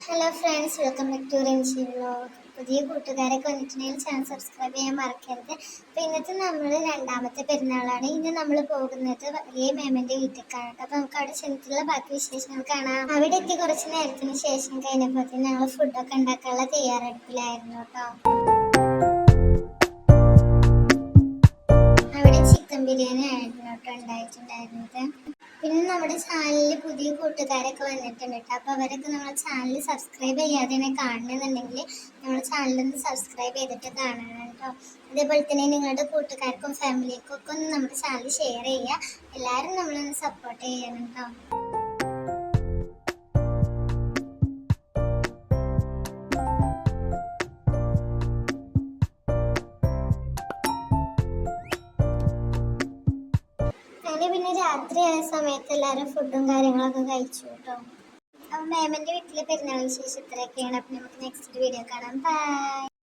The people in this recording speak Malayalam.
Hello friends, welcome back to Rinshi vlog. പുതിയ കൂട്ടുകാരൊക്കെ വന്നിട്ടുണ്ടെങ്കിൽ ചാനൽ സബ്സ്ക്രൈബ് ചെയ്യാൻ മറക്കരുത്. അപ്പോൾ ഇന്നത്തെ നമ്മൾ രണ്ടാമത്തെ പെരുന്നാളാണ്. ഇന്ന് നമ്മൾ പോകുന്നത് വലിയ മേമൻ്റെ വീട്ടിലേക്കാണ്. അപ്പോൾ നമുക്ക് അവിടെ ചെന്നിട്ടുള്ള ബാക്കി വിശേഷങ്ങൾ കാണാം. അവിടെ എത്തി കുറച്ച് നേരത്തിന് ശേഷം കഴിഞ്ഞപ്പോൾ ഞങ്ങൾ ഫുഡൊക്കെ ഉണ്ടാക്കാനുള്ള തയ്യാറെടുപ്പിലായിരുന്നു കേട്ടോ. അവിടെ ചിക്കൻ ബിരിയാണി ആയിരുന്നു കേട്ടോ ഉണ്ടായിട്ടുണ്ടായിരുന്നത്. പിന്നെ നമ്മുടെ ചാനലിൽ പുതിയ കൂട്ടുകാരൊക്കെ വന്നിട്ടുണ്ട് കേട്ടോ. അപ്പോൾ അവരൊക്കെ നമ്മുടെ ചാനൽ സബ്സ്ക്രൈബ് ചെയ്യാതെ കാണണമെന്നുണ്ടെങ്കിൽ നമ്മുടെ ചാനലൊന്ന് സബ്സ്ക്രൈബ് ചെയ്തിട്ട് കാണണം കേട്ടോ. അതേപോലെ തന്നെ നിങ്ങളുടെ കൂട്ടുകാർക്കും ഫാമിലിക്കും ഒക്കെ ഒന്ന് നമ്മുടെ ചാനൽ ഷെയർ ചെയ്യുക. എല്ലാവരും നമ്മളൊന്ന് സപ്പോർട്ട് ചെയ്യണം കേട്ടോ. അങ്ങനെ പിന്നെ രാത്രിയായ സമയത്ത് എല്ലാവരും ഫുഡും കാര്യങ്ങളൊക്കെ കഴിച്ചു കേട്ടോ. അപ്പം മേമൻ്റെ വീട്ടിലെ പെരുന്നാൾ വിശേഷം ഇത്രയൊക്കെയാണ്. അപ്പം നമുക്ക് നെക്സ്റ്റ് വീഡിയോ കാണാം. ബൈ.